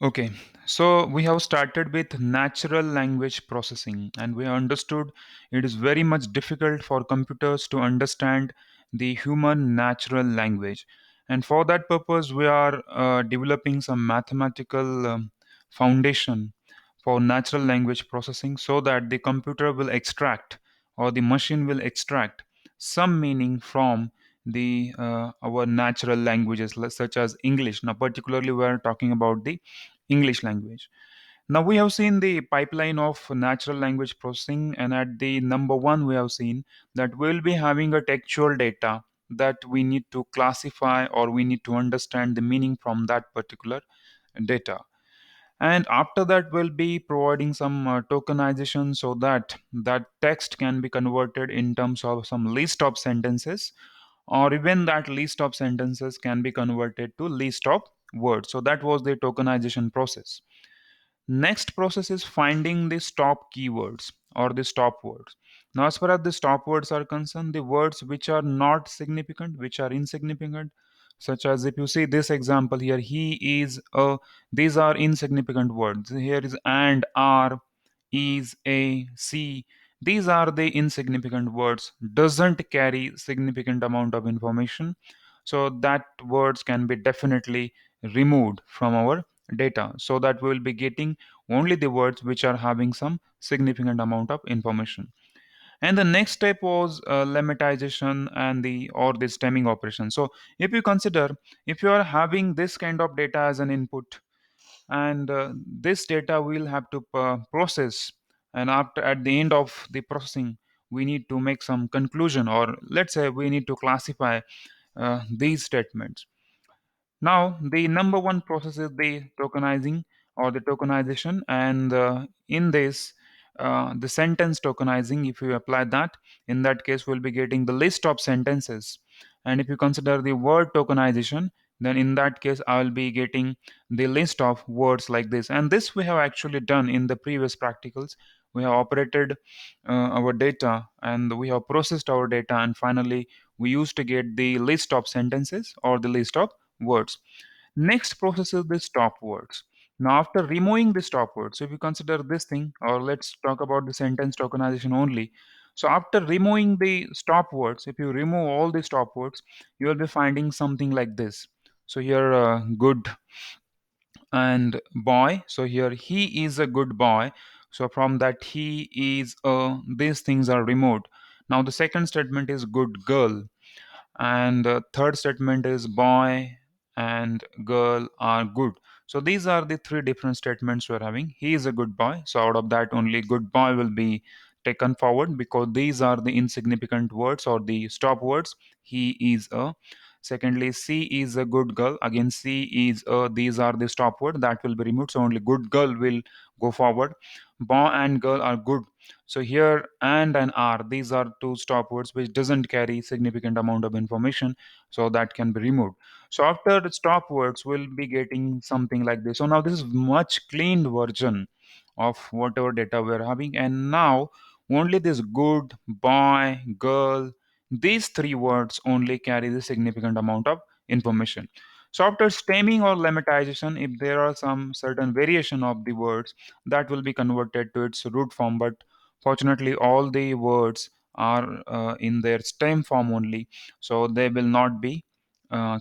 Okay, so we have started with natural language processing, and we have understood it is very much difficult for computers to understand the human natural language. And for that purpose, we are developing some mathematical foundation for natural language processing so that the computer will extract or the machine will extract some meaning from the our natural languages such as English. Now particularly we are talking about the English language. Now we have seen the pipeline of natural language processing, and at the number one, we have seen that we'll be having a textual data that we need to classify or we need to understand the meaning from that particular data. And after that, we'll be providing some tokenization so that that text can be converted in terms of some list of sentences, or even that list of sentences can be converted to list of words. So that was the tokenization process. Next process is finding the stop keywords or the stop words. Now, as far as the stop words are concerned, the words which are not significant, which are insignificant, such as if you see this example here, he is a, these are insignificant words. Here is and, are, is, a, see. These are the insignificant words, doesn't carry significant amount of information. So that words can be definitely removed from our data so that we will be getting only the words which are having some significant amount of information. And the next step was lemmatization and the or the stemming operation. So if you consider, if you are having this kind of data as an input, and this data we'll have to process, and after at the end of the processing we need to make some conclusion, or let's say we need to classify these statements. Now, the number one process is the tokenizing or the tokenization, and in this, the sentence tokenizing, if you apply that, in that case, we'll be getting the list of sentences. And if you consider the word tokenization, then in that case, I will be getting the list of words like this. And this we have actually done in the previous practicals. We have operated our data and we have processed our data, and finally, we used to get the list of sentences or the list of words. Next process is the stop words. Now, after removing the stop words, if you consider this thing, or let's talk about the sentence tokenization only. So, after removing the stop words, if you remove all the stop words, you will be finding something like this. So, here, good and boy. So, here, he is a good boy. So, from that, he is these things are removed. Now, the second statement is good girl, and third statement is boy and girl are good. So these are the three different statements we're having. He is a good boy, so out of that only good boy will be taken forward because these are the insignificant words or the stop words. He is a. Secondly, C is a good girl. Again, C is a. These are the stop word that will be removed. So only good girl will go forward. Boy and girl are good. So here and are, these are two stop words which doesn't carry significant amount of information, so that can be removed. So after the stop words we'll be getting something like this. So now this is much cleaned version of whatever data we're having, and now only this good, boy, girl, these three words only carry the significant amount of information. So after stemming or lemmatization, if there are some certain variation of the words, that will be converted to its root form. But fortunately, all the words are in their stem form only, so they will not be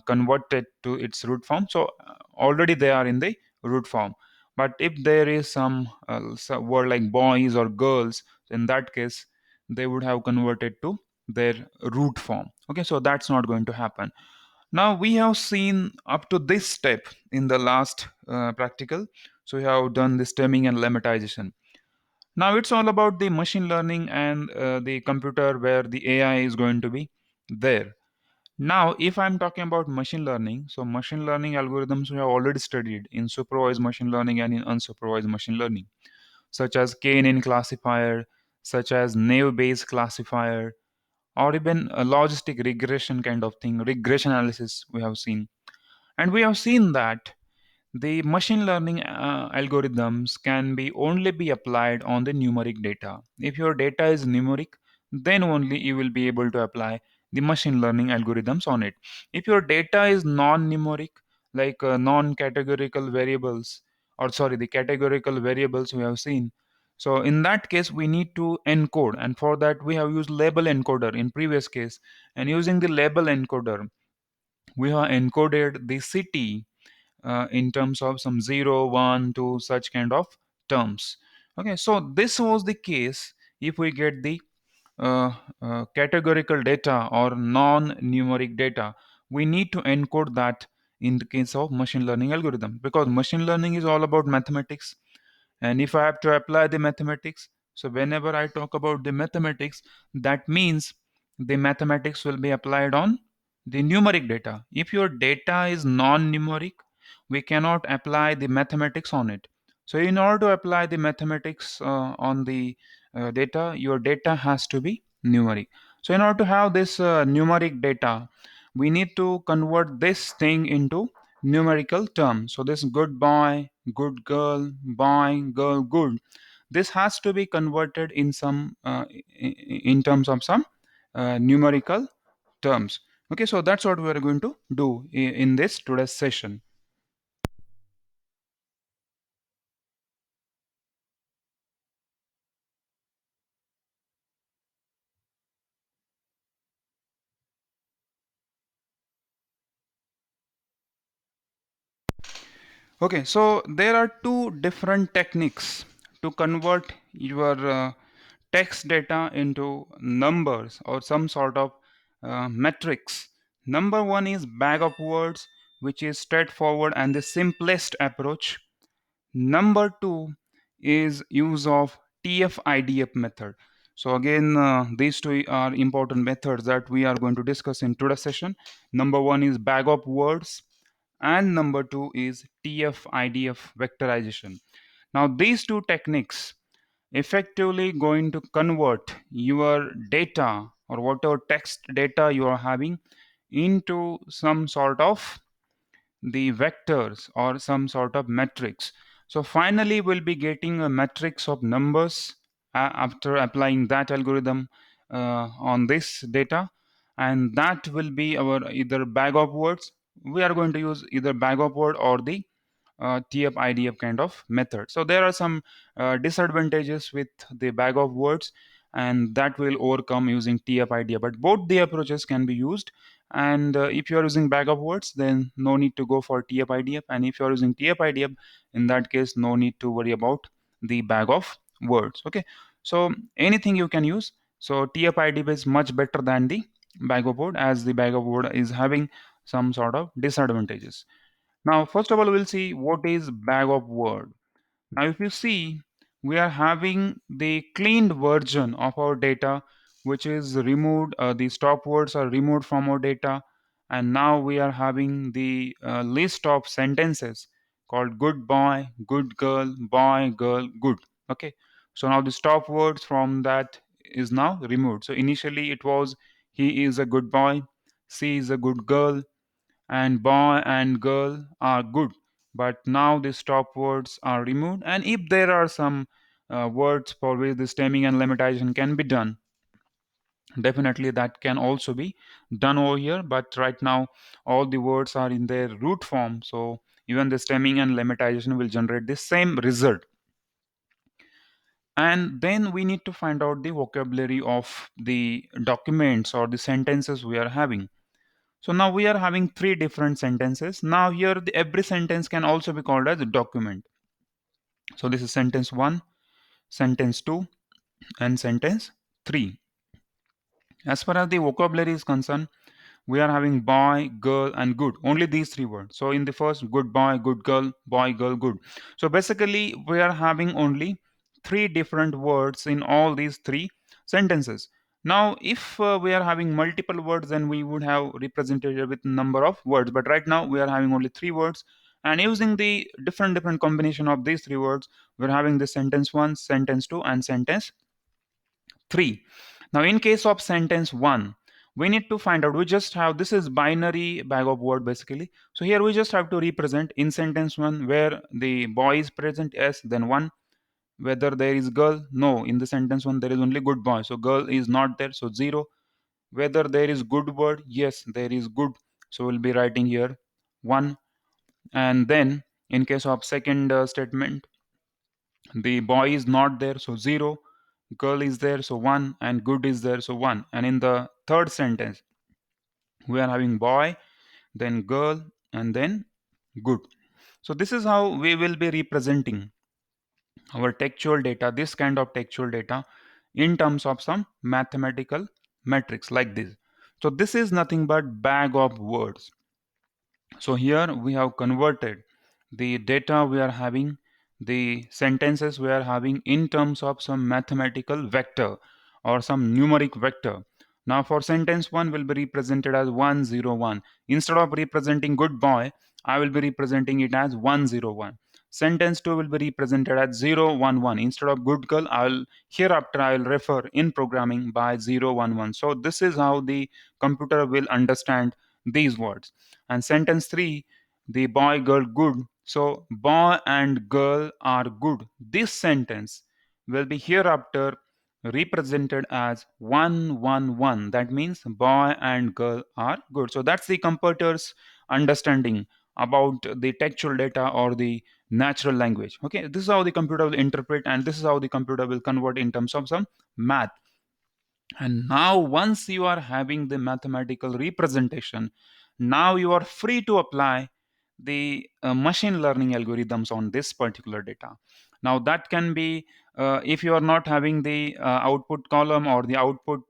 converted to its root form. So already they are in the root form. But if there is some word like boys or girls, in that case, they would have converted to their root form. Okay, so that's not going to happen. Now we have seen up to this step in the last practical. So we have done the stemming and lemmatization. Now it's all about the machine learning and the computer where the AI is going to be there. Now, if I'm talking about machine learning, so machine learning algorithms we have already studied in supervised machine learning and in unsupervised machine learning, such as KNN classifier, such as naive Bayes classifier, or even a logistic regression kind of thing, regression analysis we have seen. And we have seen that the machine learning algorithms can be only be applied on the numeric data. If your data is numeric, then only you will be able to apply the machine learning algorithms on it. If your data is non-numeric, like non-categorical variables, or sorry, the categorical variables we have seen. So in that case, we need to encode, and for that we have used label encoder in previous case. And using the label encoder, we have encoded the city in terms of some 0, 1, 2, such kind of terms. Okay, so this was the case if we get the categorical data or non-numeric data. We need to encode that in the case of machine learning algorithm, because machine learning is all about mathematics. And if I have to apply the mathematics, so whenever I talk about the mathematics, that means the mathematics will be applied on the numeric data. If your data is non-numeric, we cannot apply the mathematics on it. So in order to apply the mathematics on the data, your data has to be numeric. So in order to have this numeric data, we need to convert this thing into numerical terms. So this good boy, good girl, boy, girl, good, this has to be converted in some in terms of some numerical terms. Okay, so that's what we are going to do in this today's session. Okay, so there are two different techniques to convert your text data into numbers or some sort of metrics. Number one is bag of words, which is straightforward and the simplest approach. Number two is use of TF-IDF method. So again, these two are important methods that we are going to discuss in today's session. Number one is bag of words, and number two is TF-IDF vectorization. Now these two techniques effectively going to convert your data or whatever text data you are having into some sort of the vectors or some sort of metrics. So finally we'll be getting a matrix of numbers after applying that algorithm on this data, and that will be our either bag of words. We are going to use either bag of word or the TF-IDF kind of method. So there are some disadvantages with the bag of words, and that will overcome using TF-IDF. But both the approaches can be used. And if you are using bag of words, then no need to go for TF-IDF. And if you are using TF-IDF, in that case, no need to worry about the bag of words. Okay. So anything you can use. So TF-IDF is much better than the bag of word, as the bag of word is having some sort of disadvantages. Now, first of all, we'll see what is bag of word. Now, if you see, we are having the cleaned version of our data, which is removed. The stop words are removed from our data, and now we are having the list of sentences called good boy, good girl, good. Okay, so now the stop words from that is now removed. So initially it was he is a good boy, she is a good girl, and boy and girl are good. But now the stop words are removed, and if there are some words for which the stemming and lemmatization can be done, definitely that can also be done over here. But right now all the words are in their root form, so even the stemming and lemmatization will generate the same result. And then we need to find out the vocabulary of the documents or the sentences we are having. So now we are having three different sentences. Now here every sentence can also be called as a document. So this is sentence 1, sentence 2, and sentence 3. As far as the vocabulary is concerned, we are having boy, girl, and good. Only these three words. So in the first, good boy, girl, good. So basically, we are having only three different words in all these three sentences. Now, if we are having multiple words, then we would have represented it with number of words. But right now, we are having only three words. And using the different combination of these three words, we're having the sentence 1, sentence 2, and sentence 3. Now, in case of sentence 1, we need to find out, we just have, this is binary bag of word basically. So here we just have to represent in sentence 1 where the boy is present, yes, then 1. Whether there is girl, no, in the sentence 1 there is only good boy, so girl is not there, so 0. Whether there is good word, yes, there is good, so we'll be writing here 1. And then In case of second statement, the boy is not there, so 0, girl is there, so 1, and good is there, so 1. And in the third sentence, we are having boy, then girl, and then good. So this is how we will be representing our textual data, this kind of textual data, in terms of some mathematical metrics like this. So this is nothing but bag of words. So here we have converted the data we are having, the sentences we are having, in terms of some mathematical vector or some numeric vector. Now for sentence 1 will be represented as 101. Instead of representing good boy, I will be representing it as 101. Sentence 2 will be represented as 011. Instead of good girl, I'll hereafter I will refer in programming by 011. So this is how the computer will understand these words. And sentence 3, the boy girl good, so boy and girl are good, this sentence will be hereafter represented as 111. That means boy and girl are good. So that's the computer's understanding about the textual data or the natural language. Okay, this is how the computer will interpret, and this is how the computer will convert in terms of some math. And now, once you are having the mathematical representation, now you are free to apply the machine learning algorithms on this particular data. Now, that can be if you are not having the output column or the output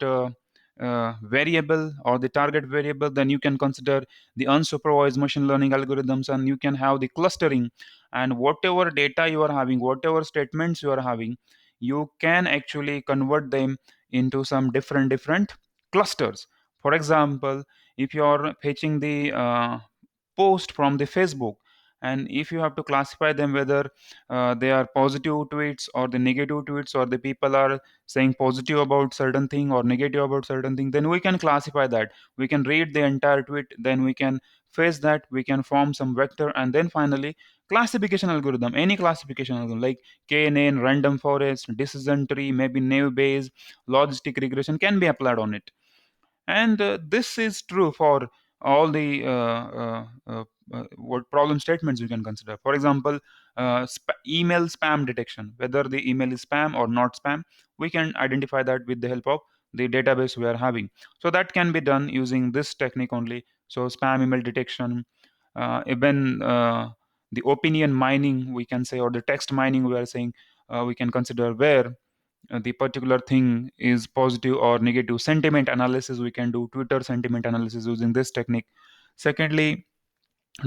variable or the target variable, then you can consider the unsupervised machine learning algorithms, and you can have the clustering. And whatever data you are having, whatever statements you are having, you can actually convert them into some different clusters. For example, if you are fetching the post from the Facebook, and if you have to classify them whether they are positive tweets or the negative tweets, or the people are saying positive about certain thing or negative about certain thing, then we can classify that. We can read the entire tweet, then we can fetch that, we can form some vector, and then finally classification algorithm, any classification algorithm like knn, random forest, decision tree, maybe naive bayes, logistic regression can be applied on it. And this is true for all the what problem statements you can consider. For example, email spam detection, whether the email is spam or not spam, we can identify that with the help of the database we are having. So that can be done using this technique only. So spam email detection, even the opinion mining, we can say, or the text mining we are saying, we can consider where the particular thing is positive or negative. Sentiment analysis, we can do Twitter sentiment analysis using this technique. Secondly,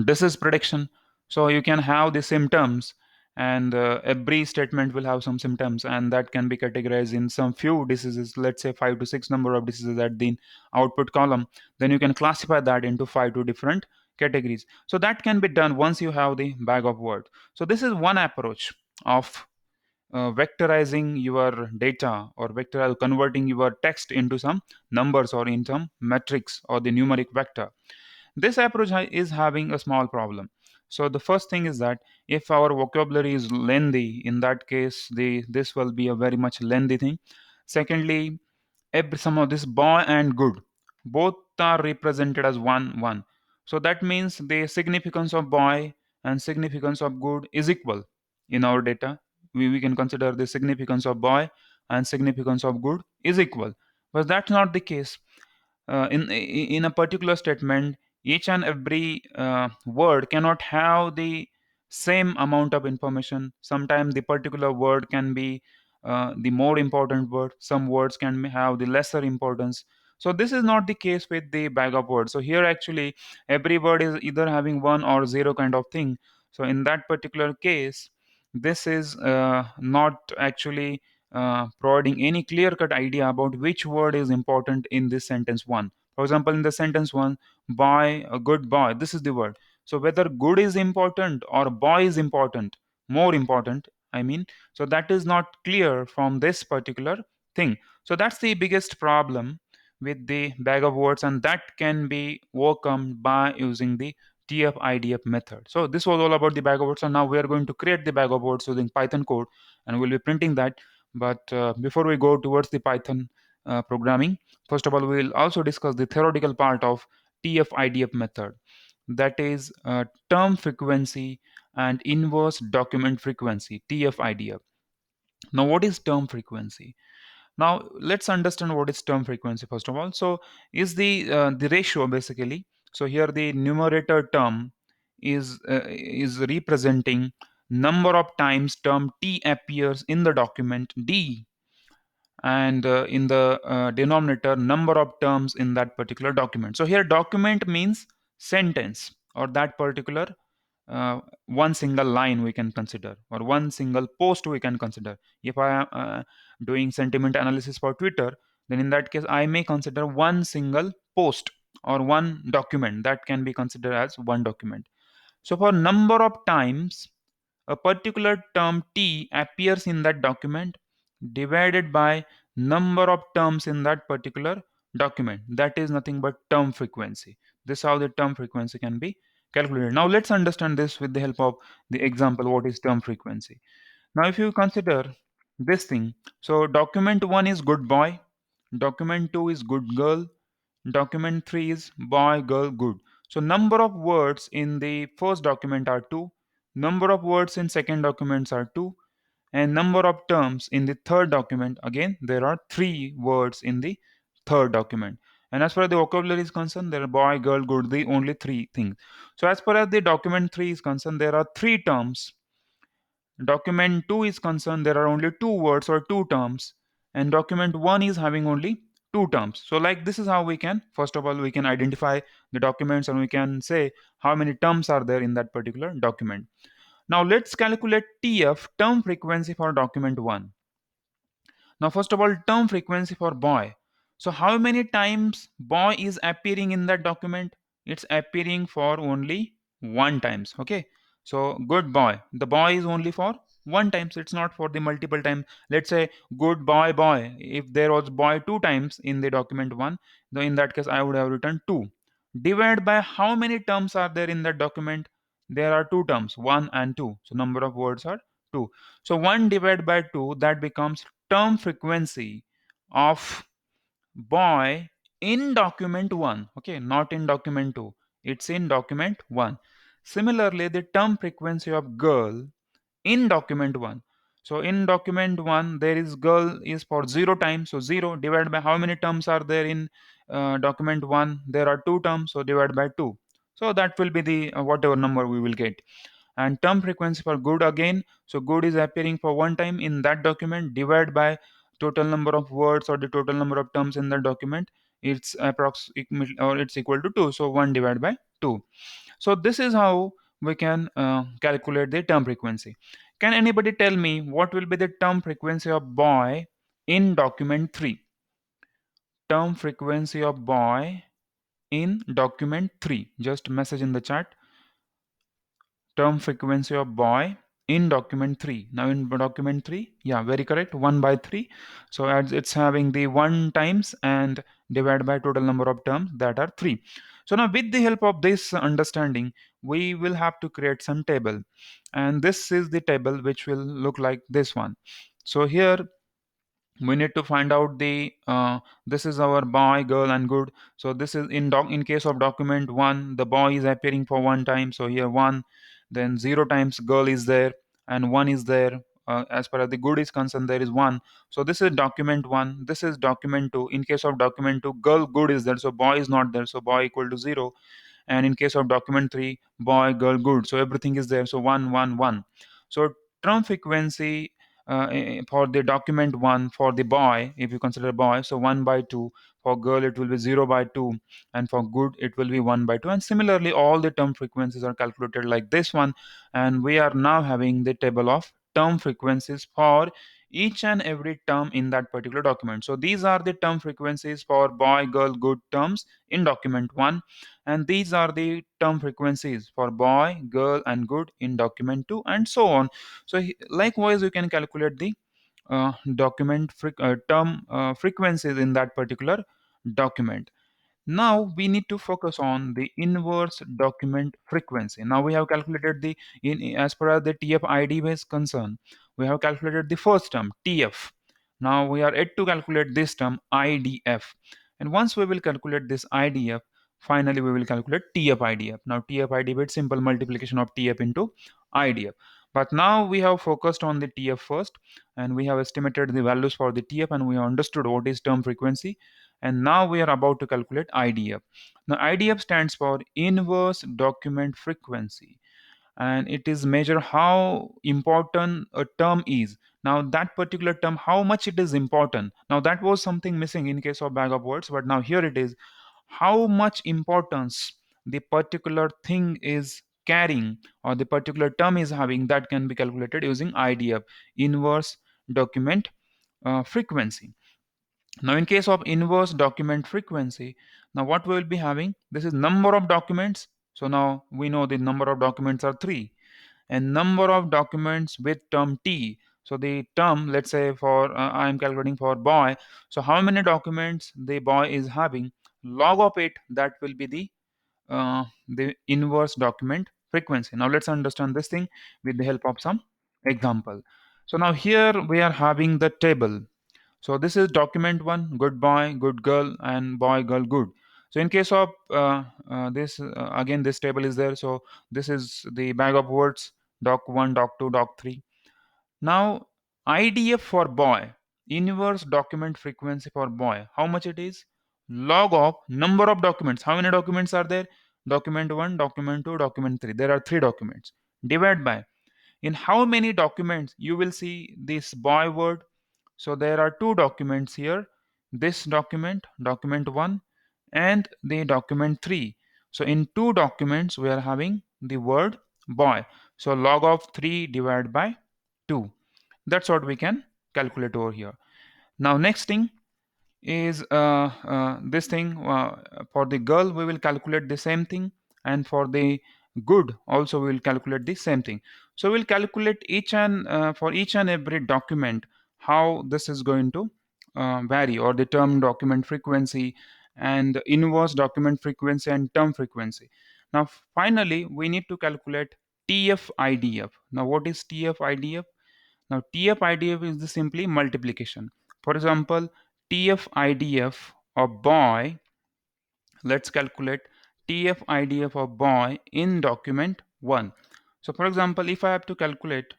disease prediction. So you can have the symptoms, and every statement will have some symptoms, and that can be categorized in some few diseases, let's say 5 to 6 number of diseases at the output column. Then you can classify that into 5 to different categories. So that can be done once you have the bag of words. So this is one approach of vectorizing your data, or vector converting your text into some numbers or in some metrics or the numeric vector. This approach is having a small problem. So the first thing is that if our vocabulary is lengthy, in that case the this will be a very much lengthy thing. Secondly, some of this boy and good, both are represented as 1 1. So that means the significance of boy and significance of good is equal. In our data, we can consider the significance of boy and significance of good is equal, but that's not the case. In a particular statement, each and every word cannot have the same amount of information. Sometimes the particular word can be the more important word, some words can have the lesser importance. So this is not the case with the bag of words. So here actually every word is either having 1 or 0 kind of thing. So in that particular case, this is not actually providing any clear cut idea about which word is important in this sentence 1. For example, in the sentence 1, boy, a good boy, this is the word. So whether good is important or boy is important, more important, I mean, so that is not clear from this particular thing. So that's the biggest problem with the bag of words, and that can be overcome by using the TF-IDF method. So this was all about the bag of words, and now we are going to create the bag of words using Python code, and we'll be printing that. But before we go towards the Python programming, first of all, we will also discuss the theoretical part of TF-IDF method. That is term frequency and inverse document frequency, TF-IDF. Now, what is term frequency? Now, let's understand what is term frequency first of all. So, is the ratio basically. So here the numerator term is representing number of times term T appears in the document D, and in the denominator number of terms in that particular document. So here document means sentence or that particular one single line we can consider, or one single post we can consider. If I am doing sentiment analysis for Twitter, then in that case I may consider one single post or one document that can be considered as one document. So for number of times a particular term T appears in that document divided by number of terms in that particular document, that is nothing but term frequency. This is how the term frequency can be calculated. Now let's understand this with the help of the example, what is term frequency. Now if you consider this thing, so document 1 is good boy, document 2 is good girl, document 3 is boy, girl, good. So number of words in the first document are 2, number of words in second documents are 2, and number of terms in the third document, again there are 3 words in the third document. And as far as the vocabulary is concerned, there are boy, girl, good, the only 3 things. So as far as the document 3 is concerned, there are 3 terms. Document 2 is concerned, there are only 2 words or 2 terms, and document 1 is having only 2 terms. So like this is how we can, first of all, we can identify the documents and we can say how many terms are there in that particular document. Now let's calculate TF, term frequency, for document 1. Now, first of all, term frequency for boy. So, how many times boy is appearing in that document? It's appearing for only one times. Okay. So, good boy. The boy is only for one times. It's not for the multiple times. Let's say good boy, boy. If there was boy 2 times in the document 1, then in that case I would have written 2. Divide by how many terms are there in that document? There are 2 terms, 1 and 2. So, number of words are 2. So 1 divided by 2, that becomes term frequency of boy in document 1. Okay, not in document 2. It's in document 1. Similarly, the term frequency of girl in document 1. So in document 1, there is girl is for 0 times. So 0 divided by how many terms are there in document 1? There are 2 terms. So divided by 2. So that will be the whatever number we will get. And term frequency for good again, so good is appearing for one time in that document, divided by total number of words or the total number of terms in the document, it's or it's equal to 2, so 1 divided by 2. So this is how we can calculate the term frequency. Can anybody tell me what will be the term frequency of boy in document 3? Term frequency of boy in document 3, just message in the chat. Term frequency of boy in document 3. Now in document 3, yeah, very correct, 1 by 3. So as it's having the 1 times and divided by total number of terms, that are 3. So now with the help of this understanding, we will have to create some table, and this is the table which will look like this one. So here we need to find out the this is our boy, girl, and good. So this is in case of document 1, the boy is appearing for 1 time, so here 1, then 0 times girl is there, and 1 is there. As far as the good is concerned, there is 1. So this is document 1, this is document 2. In case of document 2, girl, good is there, so boy is not there, so boy equal to 0. And in case of document 3, boy, girl, good, so everything is there, so 1 1 1. So term frequency for the document 1 for the boy, if you consider boy, so 1 by 2. For girl it will be 0 by 2, and for good it will be 1 by 2. And similarly all the term frequencies are calculated like this one, and we are now having the table of term frequencies for each and every term in that particular document. So these are the term frequencies for boy, girl, good terms in document 1, and these are the term frequencies for boy, girl, and good in document 2, and so on. So likewise you can calculate the term frequencies in that particular document. Now we need to focus on the inverse document frequency. Now we have calculated the as per as the TF-IDF is concerned, we have calculated the first term TF. Now we are yet to calculate this term IDF, and once we will calculate this IDF, finally we will calculate TF-IDF. Now TF-IDF is simple multiplication of TF into IDF. But now we have focused on the TF first, and we have estimated the values for the TF, and we have understood what is term frequency. And now we are about to calculate IDF. Now IDF stands for inverse document frequency, and it is measure how important a term is. Now that particular term, how much it is important. Now that was something missing in case of bag of words, but now here it is, how much importance the particular thing is carrying or the particular term is having, that can be calculated using IDF, inverse document frequency. Now in case of inverse document frequency, now what we will be having, this is number of documents. So now we know the number of documents are 3, and number of documents with term T. So the term, let's say for I am calculating for boy, so how many documents the boy is having, log of it, that will be the inverse document frequency. Now let's understand this thing with the help of some example. So now here we are having the table. So this is document 1, good boy, good girl, and boy, girl, good. So in case of this, again this table is there. So this is the bag of words, doc 1, doc 2, doc 3. Now IDF for boy, inverse document frequency for boy, how much it is? Log of number of documents. How many documents are there? Document 1, document 2, document 3. There are 3 documents. Divide by, in how many documents you will see this boy word. So there are 2 documents here, this document, document 1, and the document 3. So in 2 documents we are having the word boy. So log of 3 divided by 2. That's what we can calculate over here. Now next thing is this thing, for the girl we will calculate the same thing, and for the good also we will calculate the same thing. So we'll calculate each and for each and every document how this is going to vary, or the term document frequency and inverse document frequency and term frequency. Now finally we need to calculate TF-IDF. Now what is TF-IDF? Now TF-IDF is the simply multiplication. For example, TF-IDF of boy, let's calculate TF-IDF of boy in document 1. So for example, if I have to calculate,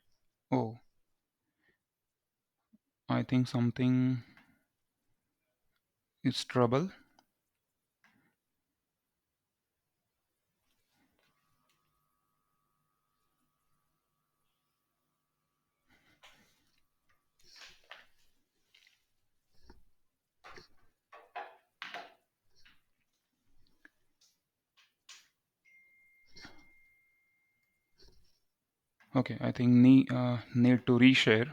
oh, I think something is trouble. Okay, I think need to reshare.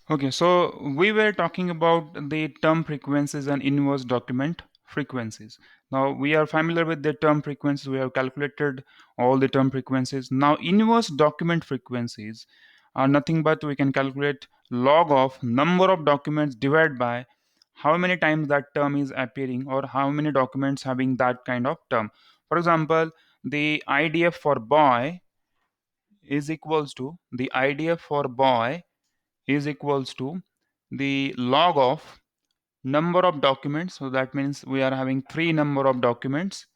Okay, so we were talking about the term frequencies and inverse document frequencies. Now we are familiar with the term frequencies. We have calculated all the term frequencies. Now inverse document frequencies are nothing but we can calculate log of number of documents divided by how many times that term is appearing, or how many documents having that kind of term. For example, the IDF for boy is equals to, the IDF for boy is equals to the log of number of documents. So that means we are having 3 number of documents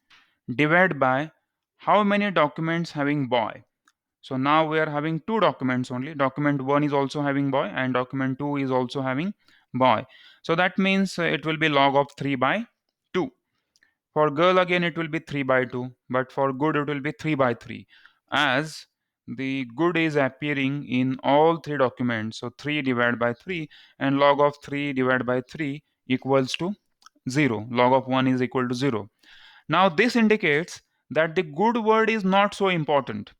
divided by how many documents having boy. So now we are having 2 documents only. Document 1 is also having boy, and document 2 is also having boy. So that means it will be log of 3 by 2. For girl again it will be 3 by 2, but for good it will be 3 by 3, as the good is appearing in all 3 documents. So 3 divided by 3, and log of 3 divided by 3 equals to 0. Log of 1 is equal to 0. Now this indicates that the good word is not so important,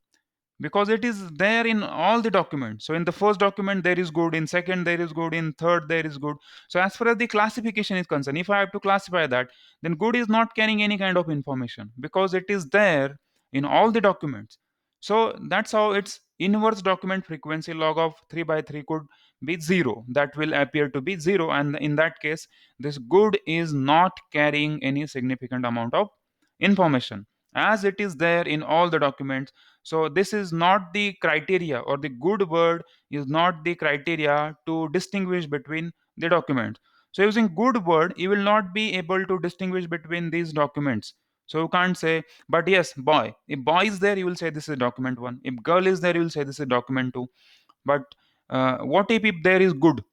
because it is there in all the documents. So in the first document there is good, in second there is good, in third there is good. So as far as the classification is concerned, if I have to classify that, then good is not carrying any kind of information, because it is there in all the documents. So that's how its inverse document frequency log of 3 by 3 could be 0. That will appear to be 0, and in that case this good is not carrying any significant amount of information. as it is there in all the documents. So this is not the criteria, or the good word is not the criteria to distinguish between the documents. So using good word, you will not be able to distinguish between these documents. So you can't say, but yes, boy, if boy is there, you will say this is document 1. If girl is there, you will say this is document 2. But what if there is good?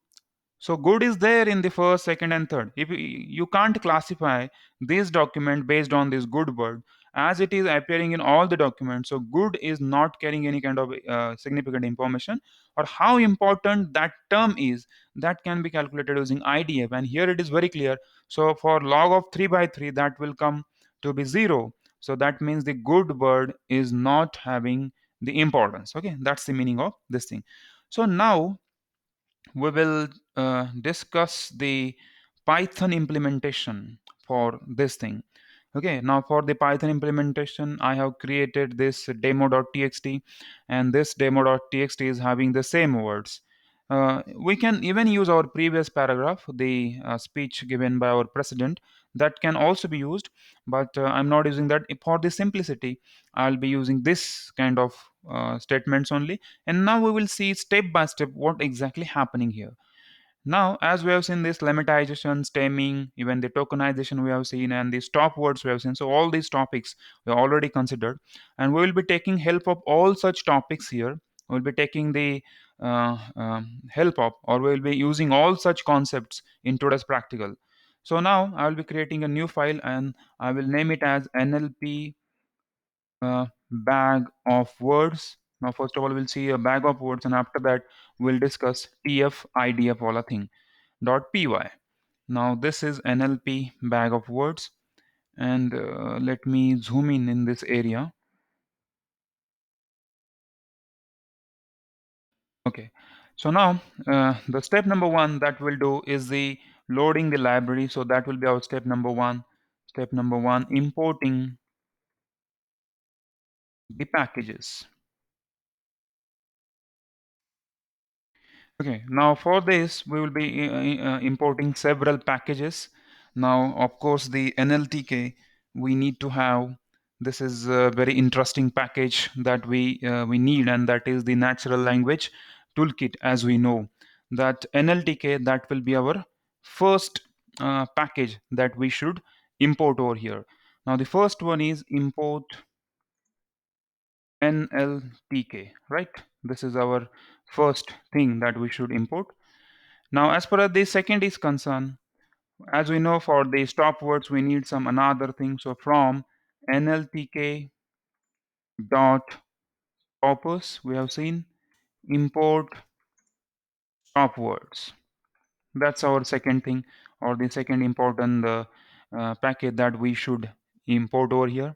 So good is there in the first, second, and third. If you can't classify this document based on this good word, as it is appearing in all the documents, so good is not carrying any kind of significant information, or how important that term is, that can be calculated using IDF. And here it is very clear. So for log of 3 by 3, that will come to be 0. So that means the good word is not having the importance. Okay, that's the meaning of this thing. So now we will discuss the Python implementation for this thing. Okay, now for the Python implementation, I have created this demo.txt, and this demo.txt is having the same words. We can even use our previous paragraph, the speech given by our president, that can also be used, but I'm not using that. For the simplicity, I'll be using this kind of statements only. And now we will see step by step what exactly happening here. Now, as we have seen this lemmatization, stemming, even the tokenization we have seen, and the stop words we have seen. So all these topics we already considered, and we will be taking help of all such topics here. We'll be taking the help of, or we will be using all such concepts in today's practical. So now I will be creating a new file, and I will name it as NLP bag of words. Now, first of all, we'll see a bag of words, and after that, we'll discuss TF-IDF wala thing .py. Now this is NLP bag of words, and let me zoom in this area. Okay, so now the step number one that we'll do is the loading the library. So that will be our step number one. Step number one, importing the packages. Okay, now for this, we will be importing several packages. Now, of course, the NLTK we need to have. This is a very interesting package that we need, and that is the natural language toolkit. As we know, that NLTK, that will be our first package that we should import over here. Now, the first one is import NLTK, right? This is our first thing that we should import. Now, as far as the second is concerned, as we know, for the stop words, we need some another thing. So from NLTK dot corpus, we have seen import stop words. That's our second thing, or the second important package that we should import over here.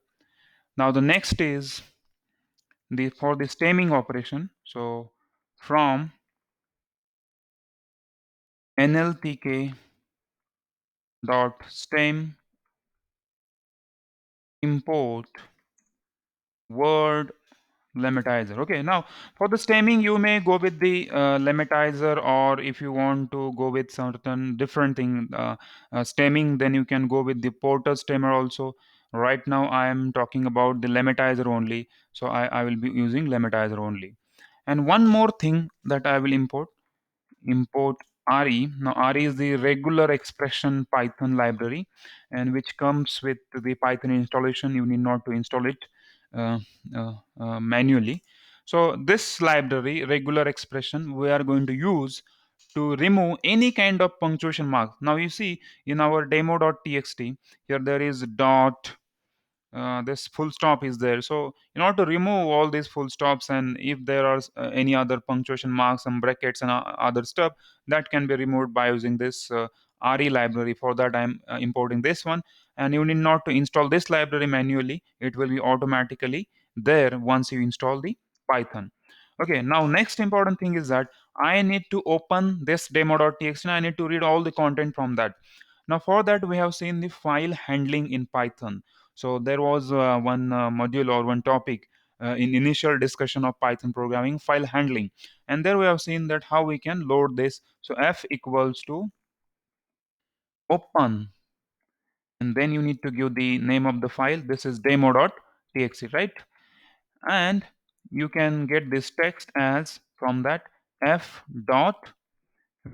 Now, the next is the for the stemming operation. So from NLTK dot stem import word lematizer. Okay, now for the stemming, you may go with the lematizer, or if you want to go with certain different thing stemming, then you can go with the porter stemmer also. Right now I am talking about the lematizer only, so I will be using lematizer only. And one more thing that I will import RE. Now, RE is the regular expression Python library, and which comes with the Python installation. You need not to install it uh, manually. So, this library, regular expression, we are going to use to remove any kind of punctuation mark. Now, you see in our demo.txt, here there is dot, this full stop is there. So in order to remove all these full stops, and if there are any other punctuation marks, some brackets and other stuff, that can be removed by using this re library. For that I'm importing this one, and you need not to install this library manually. It will be automatically there once you install the Python. Okay, now next important thing is that I need to open this demo.txt, and I need to read all the content from that. Now for that, we have seen the file handling in Python. So there was one module or one topic in initial discussion of Python programming, file handling, and there we have seen that how we can load this. So f equals to open, and then you need to give the name of the file. This is demo.txt. txt, right? And you can get this text as from that f dot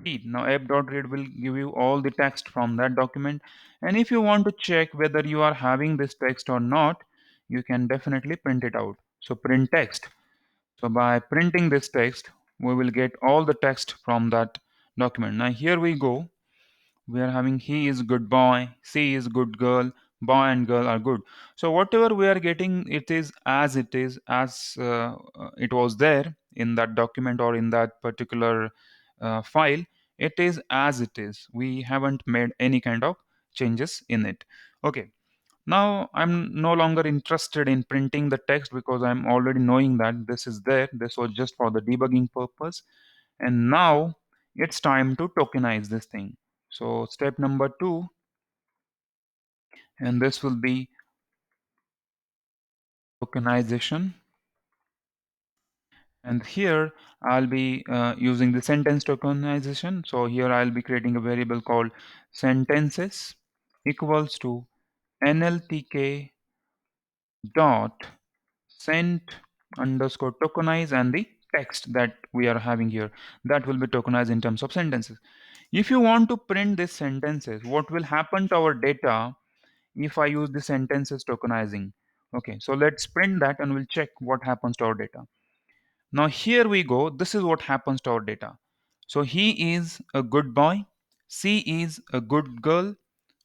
read. Now f dot read will give you all the text from that document, and if you want to check whether you are having this text or not, you can definitely print it out. So print text. So by printing this text, we will get all the text from that document. Now here we go. We are having he is good boy, she is good girl, boy and girl are good. So whatever we are getting, it is as it is, as it was there in that document or in that particular file. It is as it is. We haven't made any kind of changes in it. Okay. Now I'm no longer interested in printing the text because I'm already knowing that this is there. This was just for the debugging purpose. And now it's time to tokenize this thing. So step number 2, and this will be tokenization. And here I'll be using the sentence tokenization. So here I'll be creating a variable called sentences equals to NLTK dot sent underscore tokenize, and the text that we are having here, that will be tokenized in terms of sentences. If you want to print these sentences, what will happen to our data if I use the sentences tokenizing? Okay, so let's print that and we'll check what happens to our data. Now here we go. This is what happens to our data. So he is a good boy, she is a good girl,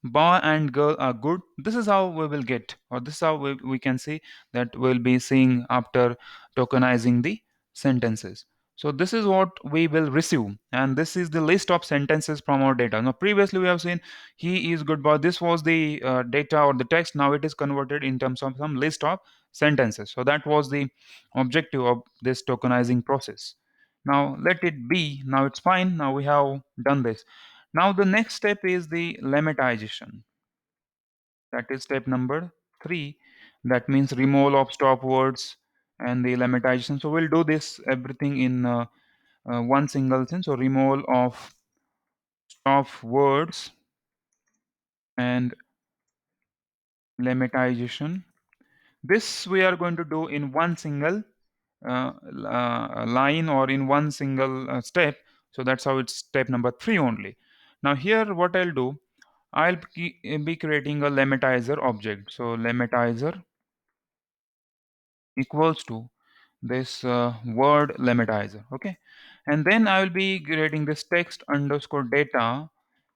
boy and girl are good. This is how we will get, or this is how we can see that we'll be seeing after tokenizing the sentences. So this is what we will receive, and this is the list of sentences from our data. Now previously we have seen he is good boy. This was the data or the text. Now it is converted in terms of some list of sentences. So that was the objective of this tokenizing process. Now let it be. Now it's fine. Now we have done this. Now the next step is the lemmatization. That is step number 3. That means removal of stop words and the lemmatization. So we'll do this everything in one single thing. So removal of stop words and lemmatization. This we are going to do in one single line or in one single step. So that's how it's step number 3 only. Now here what I'll do, I'll be creating a lemmatizer object. So lemmatizer equals to this word lemmatizer. Okay, and then I will be creating this text underscore data,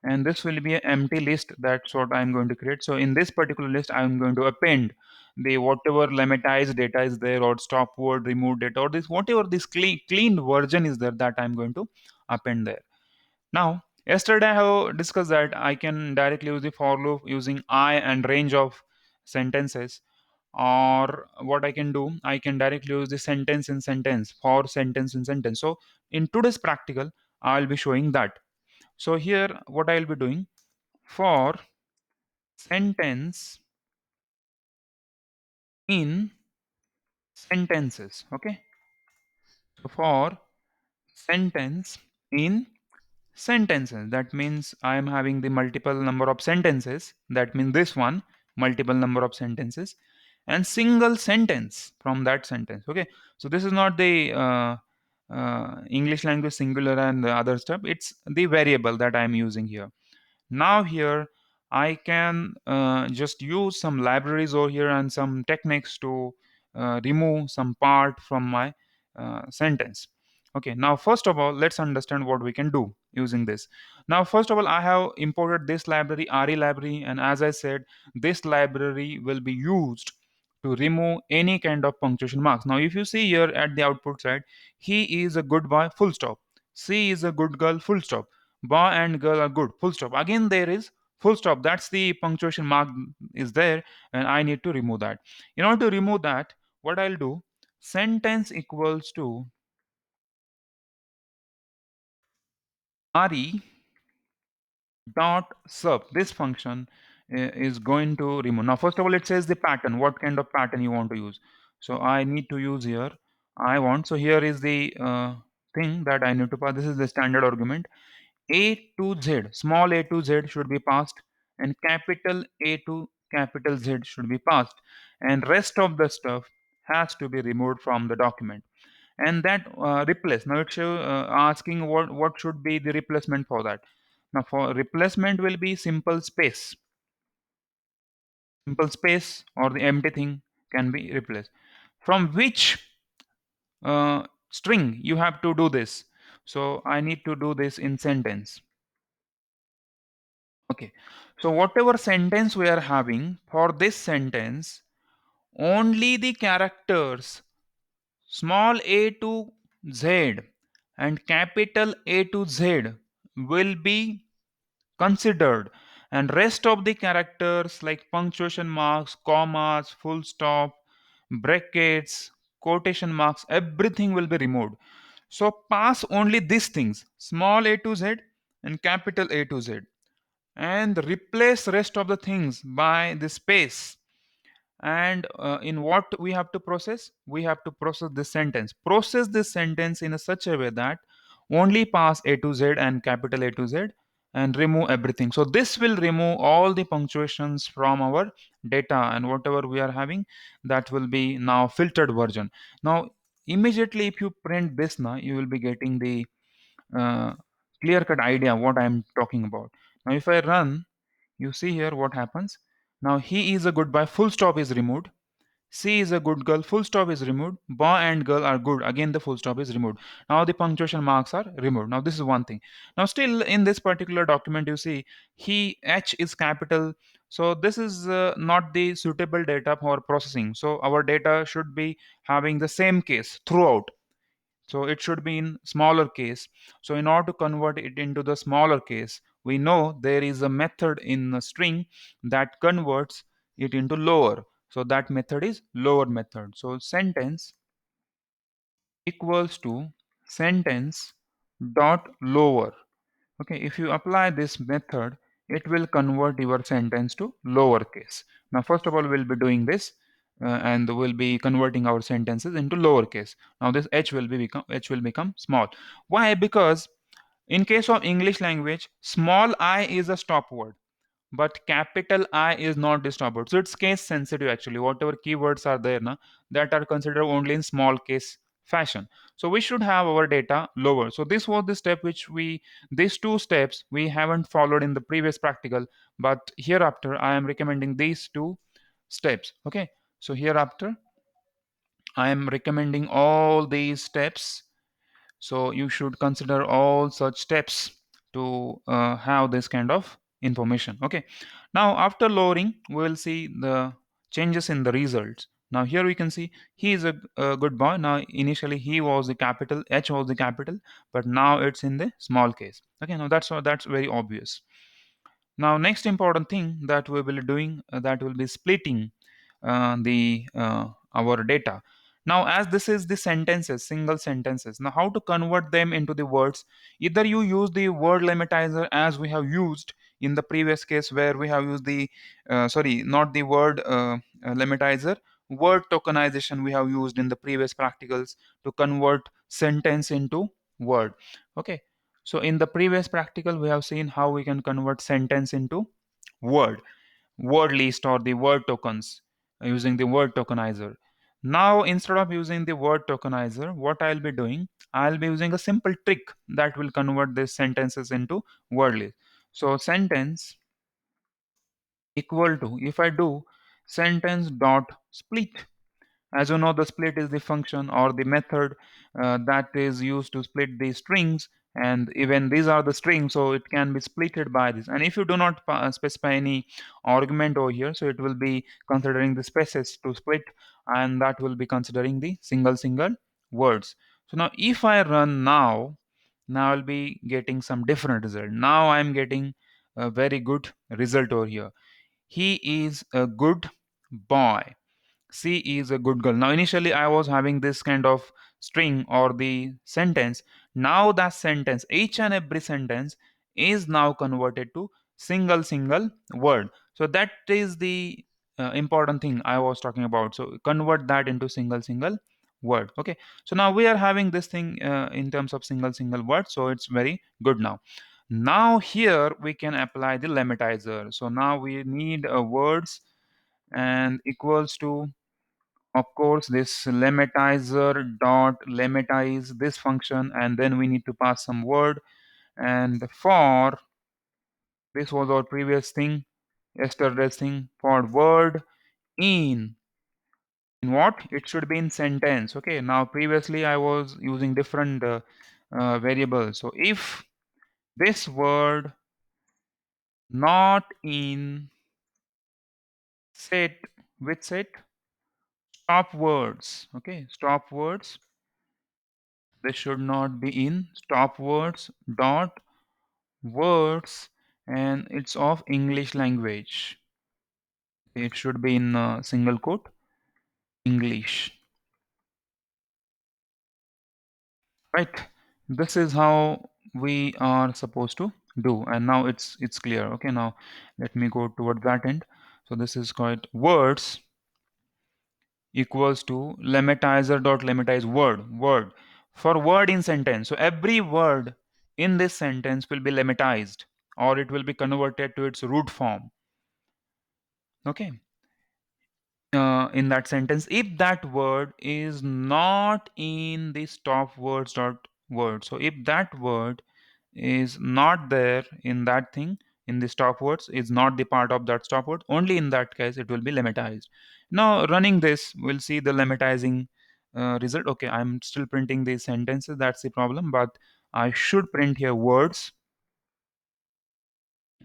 and this will be an empty list. That's what I'm going to create. So in this particular list I'm going to append the whatever lemmatized data is there, or stop word remove data, or this whatever this clean version is there, that I'm going to append there. Now, yesterday I have discussed that I can directly use the for loop using I and range of sentences. Or what I can do, I can directly use the sentence in sentence, for sentence in sentence. So in today's practical, I'll be showing that. So here, what I'll be doing, for sentence in sentences. Okay. So for sentence in sentences, that means I am having the multiple number of sentences. That means this one, multiple number of sentences, and single sentence from that sentence. Okay, so this is not the English language singular and the other stuff. It's the variable that I am using here. Now here I can just use some libraries over here and some techniques to remove some part from my sentence. Okay, now first of all, let's understand what we can do using this. Now first of all, I have imported this library, re library, and as I said, this library will be used to remove any kind of punctuation marks. Now if you see here at the output side, he is a good boy, full stop, she is a good girl, full stop, boy and girl are good, full stop. Again there is full stop. That's the punctuation mark is there, and I need to remove that. In order to remove that, what I'll do, sentence equals to re dot sub. This function is going to remove. Now first of all, it says the pattern, what kind of pattern you want to use. So I need to use here, I want, so here is the thing that I need to pass. This is the standard argument. A to Z, small a to Z should be passed, and capital A to capital Z should be passed, and rest of the stuff has to be removed from the document. And that replace, now it's asking what should be the replacement for that. Now for replacement will be simple space or the empty thing can be replaced. From which string you have to do this? So I need to do this in sentence. Okay, so whatever sentence we are having, for this sentence only the characters small a to z and capital A to Z will be considered, and rest of the characters like punctuation marks, commas, full stop, brackets, quotation marks, everything will be removed. So pass only these things, small a to z and capital A to Z, and replace rest of the things by the space. And in what we have to process, we have to process this sentence in a such a way that only pass A to Z and capital A to Z and remove everything. So this will remove all the punctuations from our data, and whatever we are having, that will be now filtered version. Now immediately if you print this, now you will be getting the uh, clear cut idea what I am talking about. Now if I run, you see here what happens. Now he is a good boy, full stop is removed. C is a good girl, full stop is removed. Boy and girl are good, again the full stop is removed. Now the punctuation marks are removed. Now this is one thing. Now still in this particular document you see he H is capital. So this is not the suitable data for processing. So our data should be having the same case throughout, so it should be in smaller case. So in order to convert it into the smaller case, we know there is a method in a string that converts it into lower. So that method is lower method. So sentence equals to sentence dot lower. Okay, if you apply this method, it will convert your sentence to lowercase. Now first of all we'll be doing this, and we'll be converting our sentences into lowercase. Now this h will become small. Why? Because in case of English language, small I is a stop word, but capital I is not the stop word. So it's case sensitive actually. Whatever keywords are there now, that are considered only in small case fashion. So we should have our data lower. So this was the step which these two steps we haven't followed in the previous practical, but hereafter I am recommending these two steps. Okay, so hereafter I am recommending all these steps, so you should consider all such steps to have this kind of information. Okay, now after lowering we will see the changes in the results. Now here we can see he is a good boy. Now initially he was the capital, H was the capital, but now it's in the small case. Okay, now that's very obvious. Now next important thing that we will be doing, that will be splitting the our data. Now as this is the sentences, single sentences, now how to convert them into the words? Either you use the word limitizer as we have used in the previous case, where we have used the sorry, not the word limitizer, word tokenization we have used in the previous practicals to convert sentence into word. Okay, so in the previous practical, we have seen how we can convert sentence into word, word list or the word tokens using the word tokenizer. Now, instead of using the word tokenizer, what I'll be doing, I'll be using a simple trick that will convert these sentences into word list. So sentence equal to, if I do sentence dot split, as you know, the split is the function or the method that is used to split the strings, and even these are the strings, so it can be splitted by this. And if you do not specify any argument over here, so it will be considering the spaces to split, and that will be considering the single words. So now if I run now I'll be getting some different result. Now I'm getting a very good result over here. He is a good boy. C is a good girl. Now, initially, I was having this kind of string or the sentence. Now, that sentence, each and every sentence is now converted to single word. So, that is the important thing I was talking about. So, convert that into single word. Okay. So, now we are having this thing in terms of single word. So, it's very good now. Now, here we can apply the limitizer. So, now we need words and equals to, of course, this lematizer dot lematize this function, and then we need to pass some word. And for this was our previous thing, yesterday's thing, for word in what it should be in sentence. Okay, now previously I was using different variables. So if this word not in set, with set stop words, okay, stop words, this should not be in stop words dot words, and it's of English language. It should be in single quote English, right? This is how we are supposed to do, and now it's clear. Okay, now let me go toward that end. So this is called words equals to lematizer dot lematize word for word in sentence. So every word in this sentence will be lemmatized, or it will be converted to its root form. Okay, in that sentence, if that word is not in the stop words dot word. So if that word is not there in that thing, in the stop words, is not the part of that stop word, only in that case it will be lemmatized. Now running this, we'll see the lemmatizing result. Okay, I'm still printing these sentences, that's the problem, but I should print here words.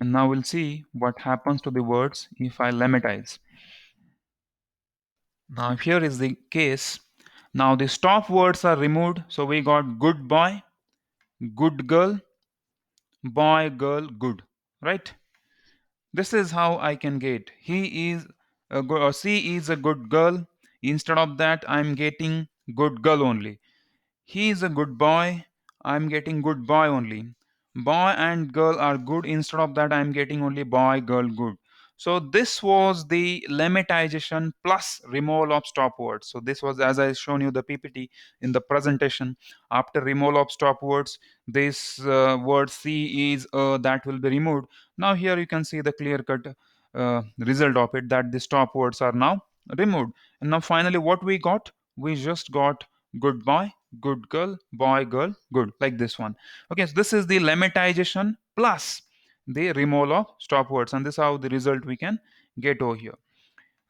And now we'll see what happens to the words if I lemmatize. Now here is the case. Now the stop words are removed. So we got good boy, good girl, boy, girl, good. Right? This is how I can get he is a good, or she is a good girl. Instead of that, I'm getting good girl only. He is a good boy. I'm getting good boy only. Boy and girl are good. Instead of that, I'm getting only boy, girl, good. So this was the lemmatization plus removal of stop words. So this was, as I shown you the PPT in the presentation. After removal of stop words, this word C is that will be removed. Now here you can see the clear cut result of it, that the stop words are now removed. And now finally what we got? We just got good boy, good girl, boy, girl, good, like this one. Okay, so this is the lemmatization plus the removal of stop words, and this is how the result we can get over here.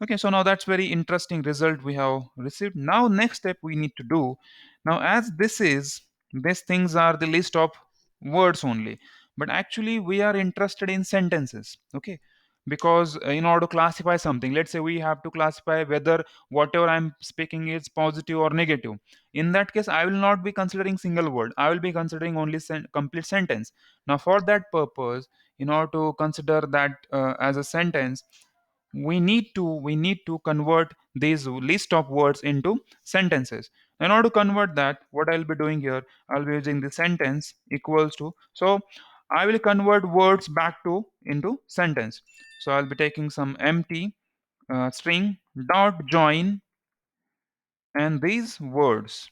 Okay, so now that's very interesting result we have received. Now next step we need to do, now as this is, these things are the list of words only, but actually we are interested in sentences. Okay, because in order to classify something, let's say we have to classify whether whatever I'm speaking is positive or negative. In that case, I will not be considering single word, I will be considering only complete sentence. Now for that purpose, in order to consider that as a sentence, we need to convert these list of words into sentences. In order to convert that, what I'll be doing here, I'll be using the sentence equals to, so I will convert words back to into sentence. So I'll be taking some empty string dot join and these words.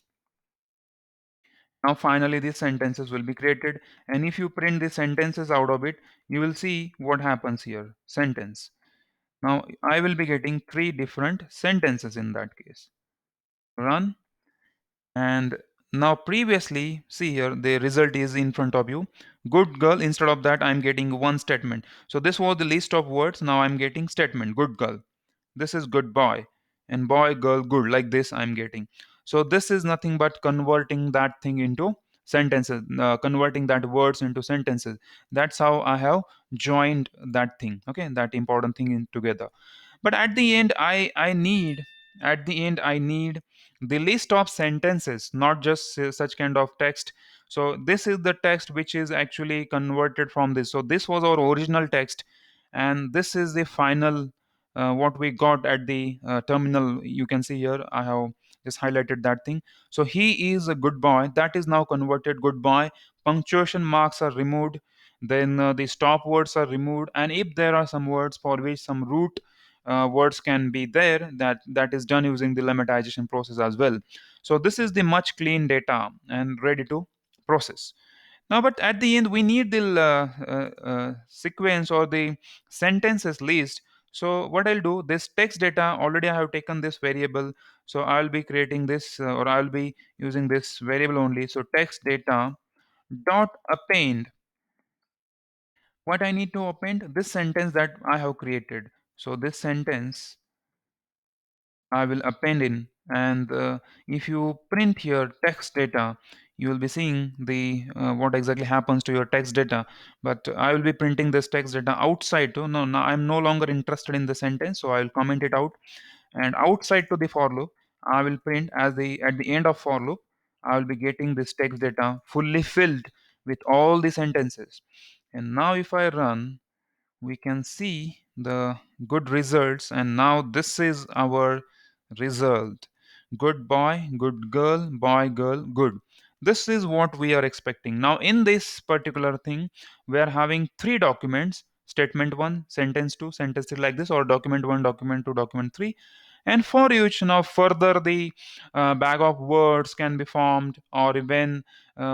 Now finally these sentences will be created, and if you print the sentences out of it, you will see what happens here, sentence. Now I will be getting three different sentences in that case. Run. And now previously, see here, the result is in front of you. Good girl, instead of that, I'm getting one statement. So this was the list of words. Now I'm getting statement, good girl. This is good boy. And boy, girl, good. Like this I'm getting. So this is nothing but converting that thing into sentences, converting that words into sentences. That's how I have joined that thing. Okay, that important thing in together. But at the end I need the list of sentences, not just such kind of text. So this is the text which is actually converted from this. So this was our original text, and this is the final what we got at the terminal. You can see here I have just highlighted that thing. So he is a good boy, that is now converted good boy. Punctuation marks are removed, then the stop words are removed, and if there are some words for which some root words can be there, that is done using the lemmatization process as well. So this is the much clean data and ready to process. Now but at the end we need the sequence or the sentences list. So what I'll do, this text data, already I have taken this variable, so I'll be creating this or I'll be using this variable only. So text data dot append, what I need to append, this sentence that I have created. So this sentence I will append in, and if you print here text data, you will be seeing the what exactly happens to your text data. But I will be printing this text data outside to, no, no, I'm no longer interested in the sentence, so I will comment it out, and outside to the for loop I will print as the at the end of for loop I will be getting this text data fully filled with all the sentences. And now if I run, we can see the good results, and now this is our result: good boy, good girl, boy, girl, good. This is what we are expecting. Now in this particular thing, we are having three documents: statement 1, sentence 2, sentence 3, like this, or document 1, document 2, document 3. And for each, now further the bag of words can be formed, or even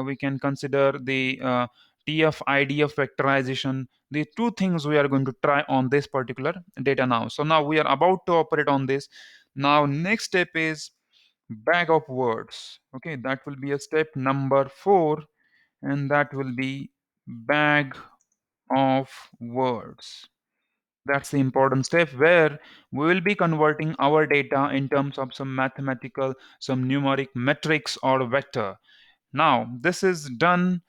we can consider the TF-IDF vectorization. The two things we are going to try on this particular data now. So now we are about to operate on this. Now next step is bag of words. Okay, that will be a step number 4, and that will be bag of words. That's the important step where we will be converting our data in terms of some mathematical, some numeric metrics or vector. Now, this is done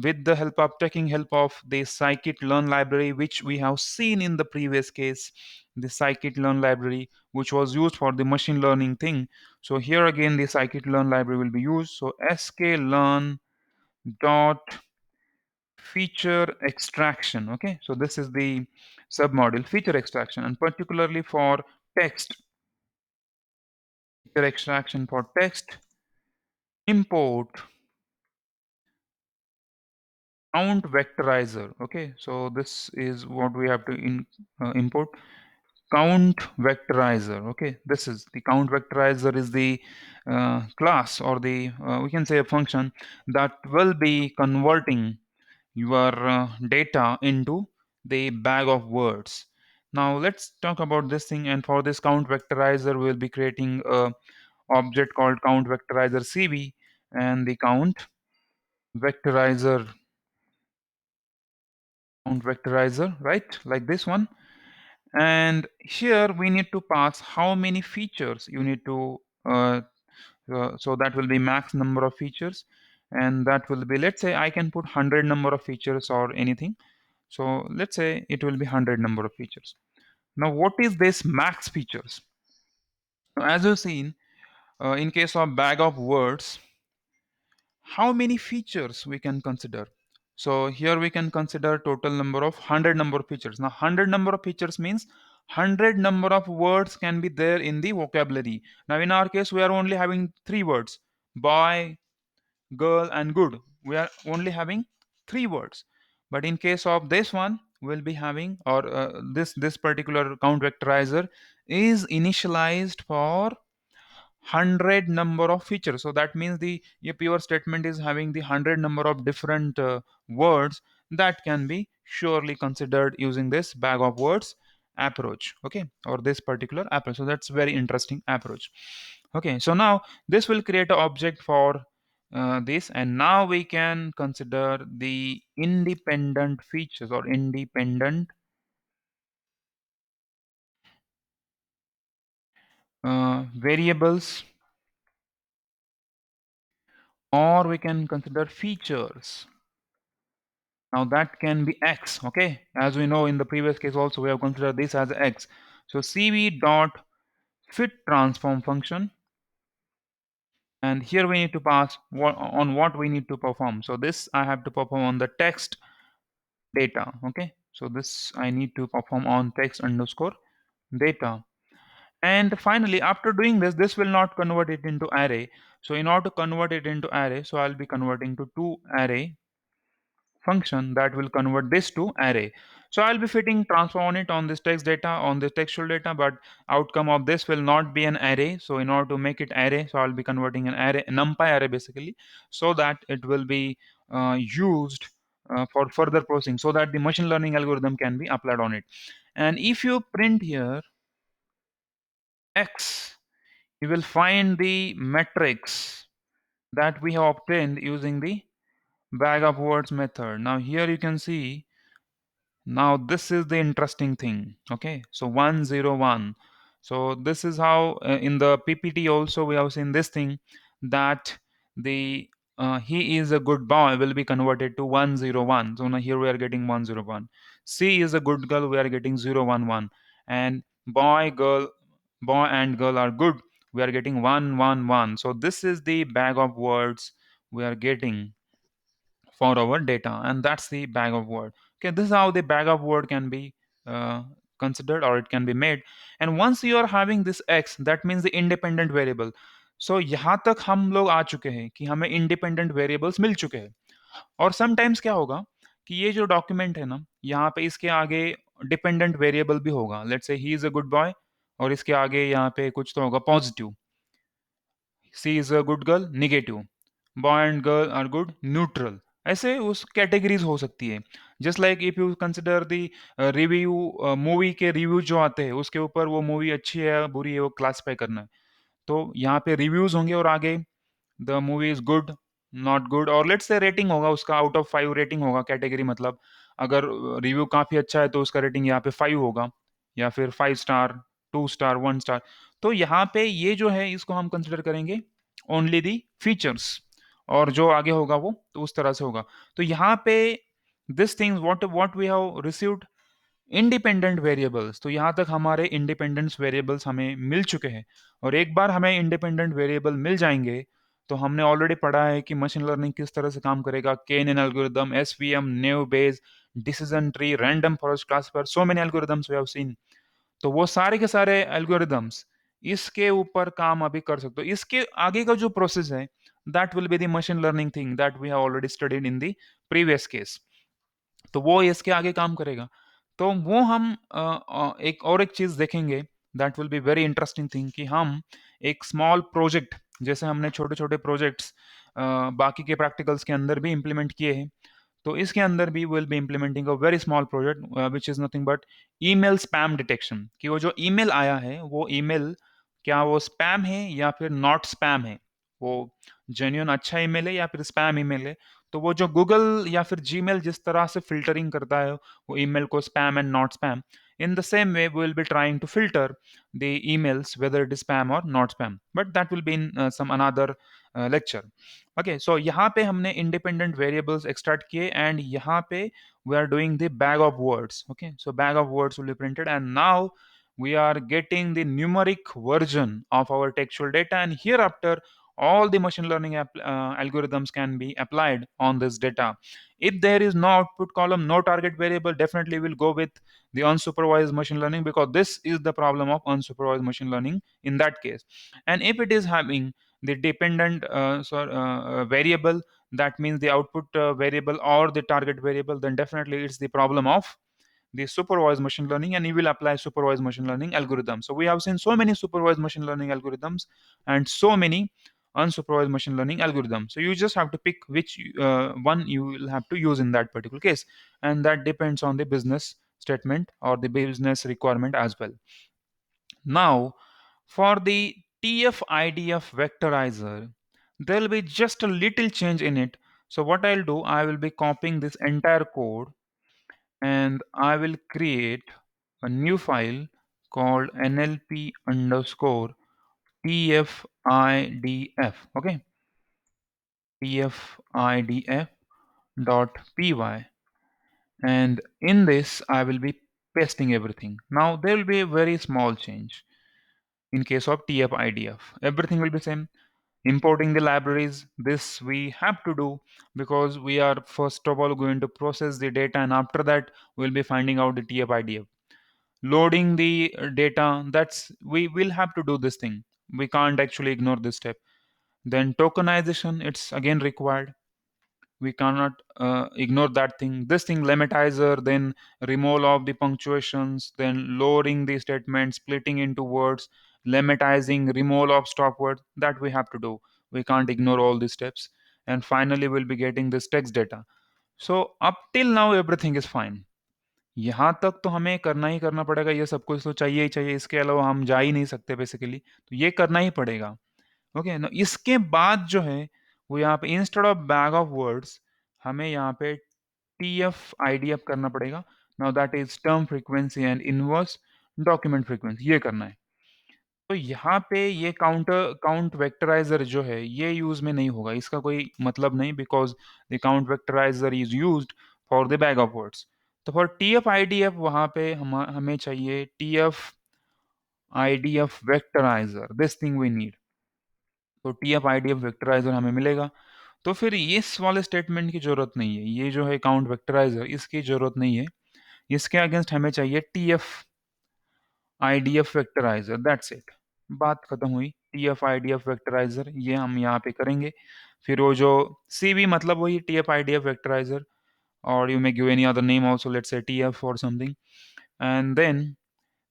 with the help of taking help of the scikit-learn library, which we have seen in the previous case, the scikit-learn library, which was used for the machine learning thing. So here again, the scikit-learn library will be used. So sklearn dot feature extraction. Okay, so this is the submodule feature extraction, and particularly for text, feature extraction for text, import count vectorizer. Okay, so this is what we have to import count vectorizer. Okay, this is the count vectorizer is the class, or the we can say a function that will be converting your data into the bag of words. Now let's talk about this thing, and for this count vectorizer we will be creating a object called count vectorizer cv, and the vectorizer count vectorizer, right, like this one. And here we need to pass how many features you need to so that will be max number of features, and that will be, let's say I can put 100 number of features or anything. So let's say it will be 100 number of features. Now what is this max features? Now, as you've seen, in case of bag of words, how many features we can consider? So here we can consider total number of 100 number of features. Now 100 number of features means 100 number of words can be there in the vocabulary. Now in our case we are only having three words: boy, girl, and good. We are only having three words. But in case of this one, we'll be having, or this particular count vectorizer is initialized for 100 number of features. So that means the if your statement is having the 100 number of different words, that can be surely considered using this bag of words approach. Okay, or this particular approach. So that's very interesting approach. Okay, so now this will create an object for this, and now we can consider the independent features or independent variables, or we can consider features. Now that can be x. Okay, as we know in the previous case also we have considered this as x. So cv dot fit transform function, and here we need to pass what we need to perform. So this I have to perform on the text data. Okay, so this I need to perform on text underscore data. And finally, after doing this, this will not convert it into array. So in order to convert it into array, so I'll be converting to two array function that will convert this to array. So I'll be fitting transform on it on this text data, on this textual data, but outcome of this will not be an array. So in order to make it array, so I'll be converting an array, numpy array basically, so that it will be used for further processing, so that the machine learning algorithm can be applied on it. And if you print here x, you will find the metrics that we have obtained using the bag of words method. Now here you can see, now this is the interesting thing. Okay, so 101. So this is how in the PPT also we have seen this thing, that the he is a good boy will be converted to 101. So now here we are getting 101. C is a good girl, we are getting 011. And boy and girl are good, we are getting 111. So this is the bag of words we are getting for our data, and that's the bag of word. Okay, this is how the bag of word can be uh, considered, or it can be made. And once you are having this x, that means the independent variable. So यहाँ तक हम लोग आ चुके हैं कि हमें independent variables मिल चुके हैं। और समटाइम्स क्या होगा कि ये जो डॉक्यूमेंट है ना, यहाँ पे इसके आगे डिपेंडेंट वेरिएबल भी होगा। Let's say he is a good boy, और इसके आगे यहाँ पे कुछ तो होगा positive. She is a good girl, negative. Boy and girl are good, neutral. ऐसे उस कैटेगरीज हो सकती है। Just like if you consider the review, movie के रिव्यू जो आते हैं उसके ऊपर वो मूवी अच्छी है बुरी है वो क्लासीफाई करना है। तो यहाँ पे रिव्यूज होंगे और आगे the movie is good, not good, और लेट्स से रेटिंग होगा उसका, आउट ऑफ 5 रेटिंग होगा कैटेगरी। मतलब अगर रिव्यू काफी अच्छा है तो उसका रेटिंग यहाँ पे 5 होगा, या फिर 5 स्टार, 2 स्टार, 1 स्टार। तो यहाँ पे ये जो है इसको हम कंसिडर करेंगे ओनली दी फीचर्स, और जो आगे होगा वो तो उस तरह से होगा। तो यहाँ पे this things what we have received independent variables. तो यहाँ तक हमारे इंडिपेंडेंस वेरिएबल्स हमें मिल चुके हैं। और एक बार हमें इंडिपेंडेंट वेरिएबल मिल जाएंगे, तो हमने ऑलरेडी पढ़ा है कि मशीन लर्निंग किस तरह से काम करेगा। KNN algorithm, SVM, naive Bayes, decision tree, random forest classifier, so many algorithms we have seen. तो वो सारे के सारे एल्गोरिदम्स इसके ऊपर काम अभी कर सकते हो। इसके आगे का जो प्रोसेस है, that will be the machine learning thing that we have already studied in the previous case. तो वो इसके आगे काम करेगा। तो वो हम एक और एक चीज देखेंगे, that will be very interesting thing, कि हम एक स्मॉल प्रोजेक्ट, जैसे हमने छोटे छोटे प्रोजेक्ट्स बाकी के प्रैक्टिकल्स के अंदर भी इंप्लीमेंट किए हैं, तो इसके अंदर भी will be implementing a very small project which is nothing but email spam detection. कि वो जो ईमेल आया है वो ईमेल क्या वो स्पैम है या फिर नॉट स्पैम है, वो जेन्युइन अच्छा ईमेल है या फिर स्पैम ईमेल है। तो वो जो गूगल या फिर जीमेल जिस तरह से फिल्टरिंग करता है वो ईमेल को spam and not spam, in the same way we will be trying to filter the emails whether it is spam or not spam, but that will be in some another lecture. Okay, so यहाँ पे हमने independent variables extract किए, and यहाँ पे we are doing the bag of words. Okay, so bag of words will be printed, and now we are getting the numeric version of our textual data, and hereafter all the machine learning algorithms can be applied on this data. If there is no output column, no target variable, definitely we'll go with the unsupervised machine learning, because this is the problem of unsupervised machine learning in that case. And if it is having the dependent variable, that means the output variable or the target variable, then definitely it's the problem of the supervised machine learning, and you will apply supervised machine learning algorithms. So we have seen so many supervised machine learning algorithms and so many unsupervised machine learning algorithms. So you just have to pick which one you will have to use in that particular case, and that depends on the business statement or the business requirement as well. Now, for the TF-IDF vectorizer, there will be just a little change in it. So what I'll do, I will be copying this entire code, and I will create a new file called NLP underscore TF-IDF. Okay, TF-IDF dot py, and in this I will be pasting everything. Now there will be a very small change in case of TF-IDF. Everything will be same. Importing the libraries, this we have to do because we are first of all going to process the data, and after that we'll be finding out the TF-IDF. Loading the data, that's we will have to do this thing. We can't actually ignore this step. Then tokenization, it's again required. We cannot ignore that thing. This thing, lematizer, then removal of the punctuations, then lowering the statement, splitting into words, lemmatizing, removal of stop words, that we have to do. We can't ignore all these steps. And finally we'll be getting this text data. So up till now everything is fine. यहाँ तक तो हमें करना ही करना पड़ेगा, ये सब कुछ तो चाहिए ही चाहिए, इसके अलावा हम जा ही नहीं सकते बेसिकली, तो ये करना ही पड़ेगा। ओके ना, इसके बाद जो है वो यहाँ पे instead of bag of words हमें यहाँ पे TF-IDF करना पड़ेगा। Now that is term frequency and inverse document frequency, ये करना है। तो यहाँ पे ये काउंट वेक्टराइजर जो है ये यूज में नहीं होगा, इसका कोई मतलब नहीं, because the count vectorizer is used for the bag of words. तो फॉर TF-IDF वहाँ पे हमें चाहिए TF-IDF vectorizer, this thing we need. तो TF-IDF वेक्टराइजर हमें मिलेगा, तो फिर इस वाले स्टेटमेंट की जरूरत नहीं है, ये जो है काउंट वेक्टराइजर इसकी जरूरत नहीं है। इसके अगेंस्ट हमें चाहिए TF-IDF वेक्टराइजर, दैट्स इट। बात खत्म हुई। TF-IDF वेक्टराइजर ये हम यहाँ पे करेंगे। फिर वो जो CV मतलब वही TF-IDF वेक्टराइजर, or you may give any other name also, let's say TF or something, and then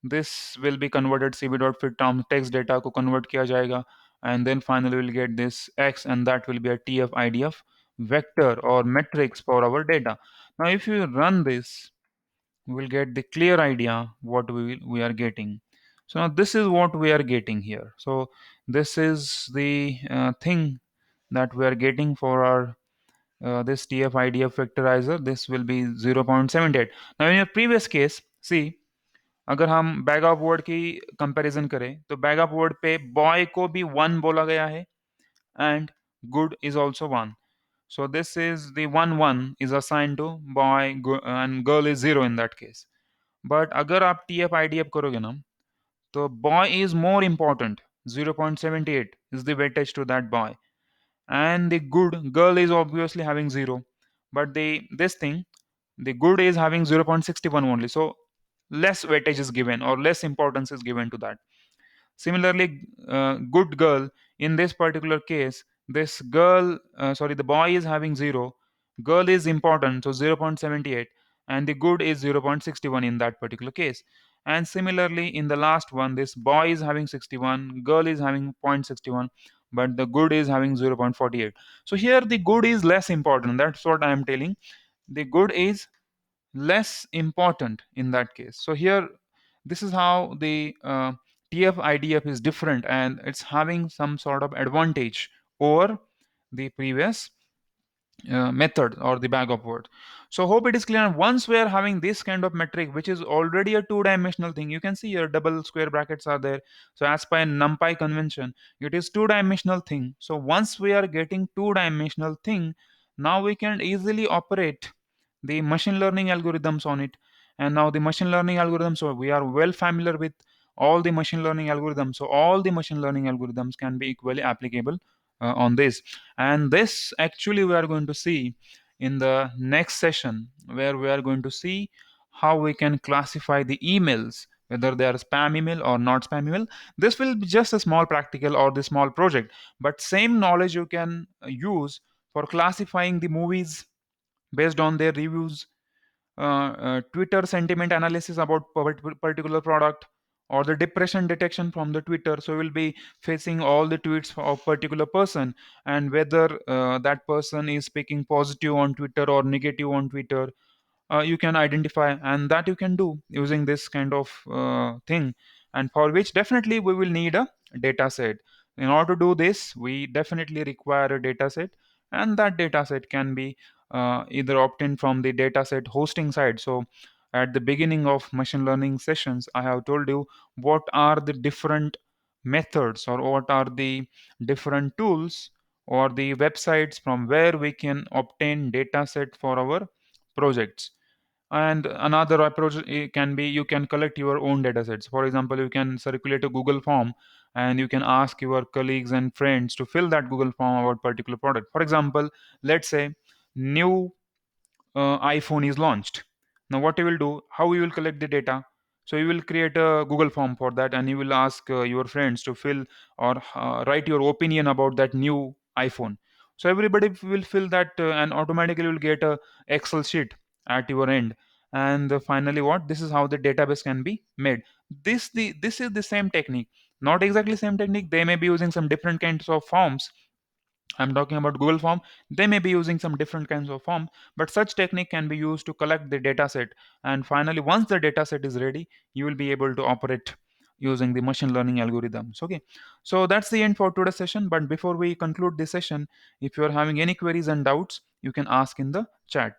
this will be converted cb.fit term text data को convert किया जाएगा, and then finally we'll get this x, and that will be a TF-IDF vector or matrix for our data. Now if you run this, we will get the clear idea what we are getting. So now this is what we are getting here. So this is the thing that we are getting for our this TF-IDF vectorizer. This will be 0.78. Now in your previous case, see, अगर हम bag of word की comparison करें तो bag of word पे boy को भी one बोला गया है and good is also one, so this is the 1 1 is assigned to boy and girl is 0 in that case. But अगर आप TF-IDF करोगे ना, तो boy is more important, 0.78 is the weightage to that boy, and the good girl is obviously having 0, but the this thing, the good is having 0.61 only, so less weightage is given or less importance is given to that. Similarly, good girl, in this particular case, this girl, sorry, the boy is having 0, girl is important, so 0.78, and the good is 0.61 in that particular case. And similarly, in the last one, this boy is having 61, girl is having 0.61, but the good is having 0.48. So here the good is less important. That's what I am telling. The good is less important in that case. So here, this is how the TF-IDF is different, and it's having some sort of advantage over the previous method or the bag of words. So hope it is clear. Once we are having this kind of metric, which is already a two-dimensional thing, you can see here double square brackets are there. So as per NumPy convention, it is two-dimensional thing. So once we are getting two-dimensional thing, now we can easily operate the machine learning algorithms on it. And now the machine learning algorithms, so we are well familiar with all the machine learning algorithms. So all the machine learning algorithms can be equally applicable on this. And this actually we are going to see in the next session, where we are going to see how we can classify the emails, whether they are spam email or not spam email. This will be just a small practical or the small project, but same knowledge you can use for classifying the movies based on their reviews, Twitter sentiment analysis about particular product, or the depression detection from the Twitter. So we'll be facing all the tweets of particular person, and whether that person is speaking positive on Twitter or negative on Twitter, you can identify, and that you can do using this kind of thing, and for which definitely we will need a data set. In order to do this, we definitely require a data set, and that data set can be either obtained from the dataset hosting side. So at the beginning of machine learning sessions, I have told you what are the different methods or what are the different tools or the websites from where we can obtain data set for our projects. And another approach can be you can collect your own data sets. For example, you can circulate a Google form, and you can ask your colleagues and friends to fill that Google form about particular product. For example, let's say new iPhone is launched. Now, what you will do, how you will collect the data? So you will create a Google form for that, and you will ask your friends to fill or write your opinion about that new iPhone. So everybody will fill that, and automatically will get a Excel sheet at your end. And finally, what? This is how the database can be made. This is the same technique, not exactly same technique. They may be using some different kinds of forms, I'm talking about Google Form. They may be using some different kinds of form, but such technique can be used to collect the data set. And finally, once the data set is ready, you will be able to operate using the machine learning algorithms. Okay, so that's the end for today's session. But before we conclude this session, if you're having any queries and doubts, you can ask in the chat.